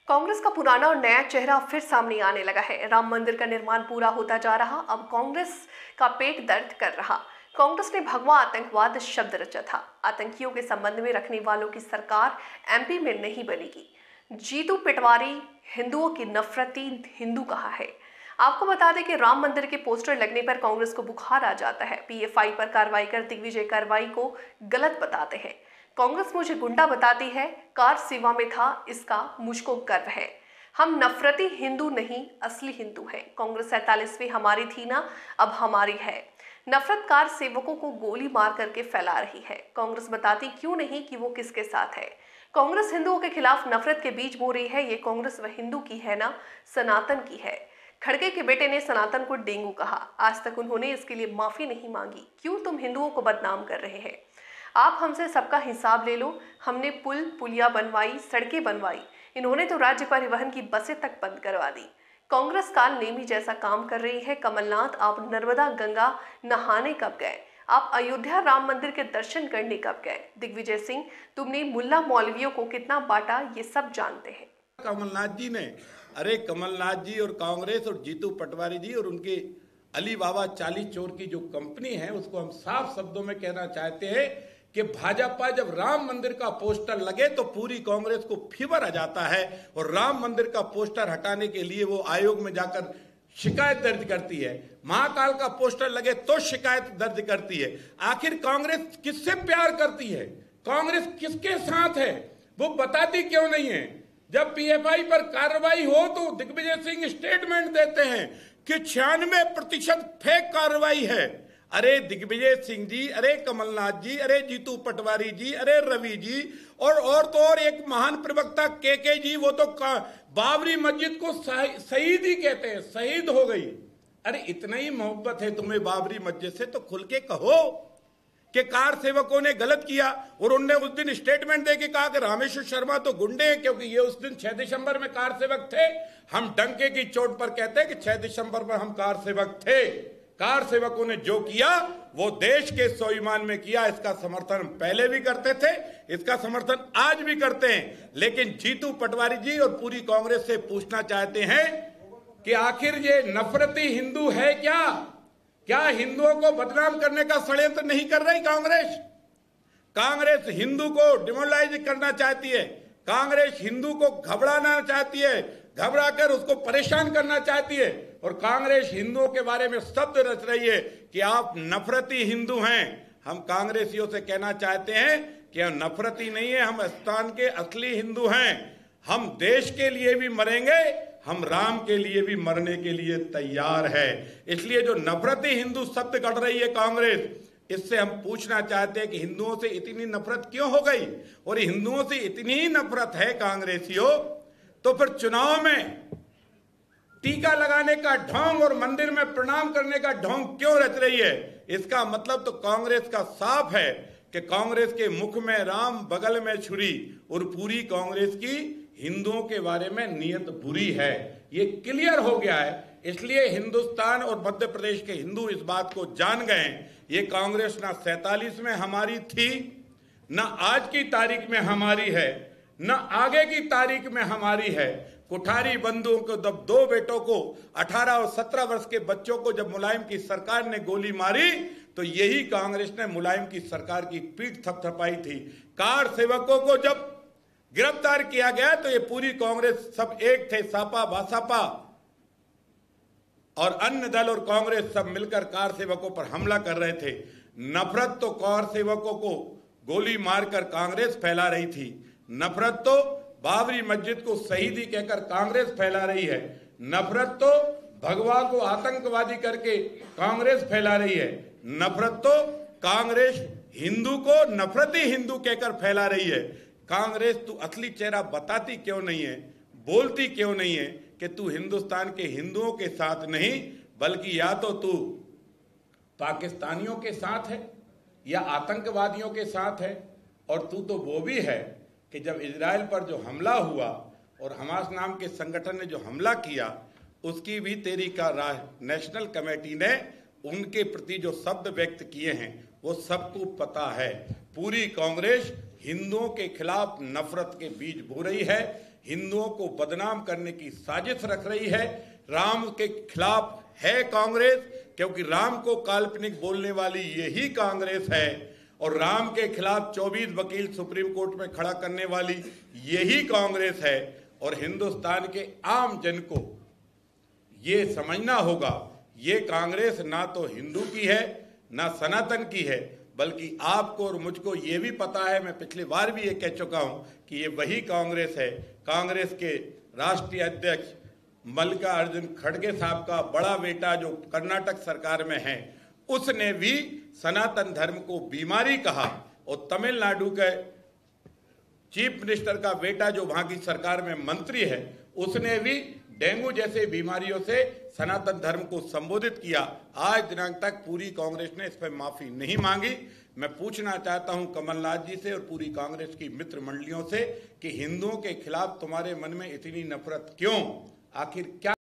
कांग्रेस का पुराना और नया चेहरा फिर सामने आने लगा है। राम मंदिर का निर्माण पूरा होता जा रहा, अब कांग्रेस का पेट दर्द कर रहा। कांग्रेस ने भगवा आतंकवाद शब्द रचा था। आतंकियों के संबंध में रखने वालों की सरकार एमपी में नहीं बनेगी। जीतू पटवारी हिंदुओं की नफरती हिंदू कहा है। आपको बता दें कि राम मंदिर के पोस्टर लगने पर कांग्रेस को बुखार आ जाता है। पीएफआई पर कार्रवाई कर दिग्विजय कार्रवाई को गलत बताते हैं। कांग्रेस मुझे गुंडा बताती है, कार सेवा में था, इसका मुझको गर्व है। हम नफरती हिंदू नहीं, असली हिंदू हैं। कांग्रेस 47वीं हमारी थी ना, अब हमारी है। नफरत कार सेवकों को गोली मार करके फैला रही है। कांग्रेस बताती क्यों नहीं कि वो किसके साथ है। कांग्रेस हिंदुओं के खिलाफ नफरत के बीज बो रही है। ये कांग्रेस वह हिंदू की है ना, सनातन की है। खड़गे के बेटे ने सनातन को डेंगू कहा, आज तक उन्होंने इसके लिए माफी नहीं मांगी। क्यों तुम हिंदुओं को बदनाम कर रहे हैं? आप हमसे सबका हिसाब ले लो। हमने पुल पुलिया बनवाई, सड़कें बनवाई, इन्होंने तो राज्य परिवहन की बसें तक बंद करवा दी। कांग्रेस काल नेमी जैसा काम कर रही है। कमलनाथ, आप नर्मदा गंगा नहाने कब गए? आप अयोध्या राम मंदिर के दर्शन करने कब गए? दिग्विजय सिंह, तुमने मुल्ला मौलवियों को कितना बांटा, ये सब जानते हैं। कमलनाथ जी ने, अरे कमलनाथ जी और कांग्रेस और जीतू पटवारी जी और उनके अली बाबा चाली चोर की जो कंपनी है, उसको हम साफ शब्दों में कहना चाहते हैं कि भाजपा जब राम मंदिर का पोस्टर लगे तो पूरी कांग्रेस को फीवर आ जाता है और राम मंदिर का पोस्टर हटाने के लिए वो आयोग में जाकर शिकायत दर्ज करती है। महाकाल का पोस्टर लगे तो शिकायत दर्ज करती है। आखिर कांग्रेस किससे प्यार करती है, कांग्रेस किसके साथ है, वो बताती क्यों नहीं है? जब पीएफआई पर कार्रवाई हो तो दिग्विजय सिंह स्टेटमेंट देते हैं कि 96% फेक कार्रवाई है। अरे दिग्विजय सिंह जी, अरे कमलनाथ जी, अरे जीतू पटवारी जी, अरे रवि जी और तो और एक महान प्रवक्ता के जी, वो तो बाबरी मस्जिद को शहीद ही कहते हैं, शहीद हो गई। अरे इतना ही मोहब्बत है तुम्हें बाबरी मस्जिद से तो खुल के कहो कि कार सेवकों ने गलत किया। और उनने उस दिन स्टेटमेंट देके कहा कि रामेश्वर शर्मा तो गुंडे हैं, क्योंकि ये उस दिन 6 दिसंबर में कार सेवक थे। हम डंके की चोट पर कहते हैं कि 6 दिसंबर पर हम कार सेवक थे। कार सेवकों ने जो किया वो देश के स्वाभिमान में किया। इसका समर्थन पहले भी करते थे, इसका समर्थन आज भी करते हैं। लेकिन जीतू पटवारी जी और पूरी कांग्रेस से पूछना चाहते हैं कि आखिर ये नफरती हिंदू है क्या हिंदुओं को बदनाम करने का षड्यंत्र नहीं कर रही कांग्रेस? कांग्रेस हिंदू को डिमोरलाइज करना चाहती है। कांग्रेस हिंदू को घबराना चाहती है, घबराकर उसको परेशान करना चाहती है। और कांग्रेस हिंदुओं के बारे में शब्द रच रही है कि आप नफरती हिंदू हैं। हम कांग्रेसियों से कहना चाहते हैं कि हम नफरती नहीं है, हम स्थान के असली हिंदू हैं। हम देश के लिए भी मरेंगे, हम राम के लिए भी मरने के लिए तैयार है। इसलिए जो नफरती हिंदू शब्द गढ़ रही है कांग्रेस, इससे हम पूछना चाहते हैं कि हिंदुओं से इतनी नफरत क्यों हो गई? और हिंदुओं से इतनी ही नफरत है कांग्रेसियों, तो फिर चुनाव में टीका लगाने का ढोंग और मंदिर में प्रणाम करने का ढोंग क्यों रच रही है? इसका मतलब तो कांग्रेस का साफ है कि कांग्रेस के मुख में राम, बगल में छुरी, और पूरी कांग्रेस की हिंदुओं के बारे में नीयत बुरी है। ये क्लियर हो गया है। इसलिए हिंदुस्तान और मध्य प्रदेश के हिंदू इस बात को जान गए हैं, ये कांग्रेस ना 47 में हमारी थी, ना आज की तारीख में हमारी है, ना आगे की तारीख में हमारी है। कुठारी बंधुओं को जब 2 बेटों को 18 और 17 वर्ष के बच्चों को जब मुलायम की सरकार ने गोली मारी तो यही कांग्रेस ने मुलायम की सरकार की पीठ थपथपाई थी। कार सेवकों को जब गिरफ्तार किया गया तो ये पूरी कांग्रेस सब एक थे, सापा बासापा और अन्य दल और कांग्रेस सब मिलकर कार सेवकों पर हमला कर रहे थे। नफरत तो कार सेवकों को गोली मारकर कांग्रेस फैला रही थी, नफरत तो बाबरी मस्जिद को शहीदी कहकर कांग्रेस फैला रही है, नफरत तो भगवा को आतंकवादी करके कांग्रेस फैला रही है, नफरत तो कांग्रेस हिंदू को नफरती हिंदू कहकर फैला रही है। कांग्रेस तू असली चेहरा बताती क्यों नहीं है, बोलती क्यों नहीं है कि तू हिंदुस्तान के हिंदुओं के साथ नहीं बल्कि या तो तू पाकिस्तानियों के साथ है या आतंकवादियों के साथ है। और तू तो वो भी है कि जब इजराइल पर जो हमला हुआ और हमास नाम के संगठन ने जो हमला किया, उसकी भी तेरी का नेशनल कमेटी ने उनके प्रति जो शब्द व्यक्त किए हैं वो सबको पता है। पूरी कांग्रेस हिंदुओं के खिलाफ नफरत के बीज बो रही है, हिंदुओं को बदनाम करने की साजिश रख रही है। राम के खिलाफ है कांग्रेस, क्योंकि राम को काल्पनिक बोलने वाली यही कांग्रेस है, और राम के खिलाफ 24 वकील सुप्रीम कोर्ट में खड़ा करने वाली यही कांग्रेस है। और हिंदुस्तान के आम जन को ये समझना होगा, ये कांग्रेस ना तो हिंदू की है ना सनातन की है, बल्कि आपको और मुझको ये भी पता है, मैं पिछली बार भी ये कह चुका हूं कि ये वही कांग्रेस है। कांग्रेस के राष्ट्रीय अध्यक्ष मल्लिकार्जुन खड़गे साहब का बड़ा बेटा जो कर्नाटक सरकार में है, उसने भी सनातन धर्म को बीमारी कहा, और तमिलनाडु के चीफ मिनिस्टर का बेटा जो वहां की सरकार में मंत्री है, उसने भी डेंगू जैसे बीमारियों से सनातन धर्म को संबोधित किया। आज दिनांक तक पूरी कांग्रेस ने इस पर माफी नहीं मांगी। मैं पूछना चाहता हूं कमलनाथ जी से और पूरी कांग्रेस की मित्र मंडलियों से कि हिंदुओं के खिलाफ तुम्हारे मन में इतनी नफरत क्यों? आखिर क्या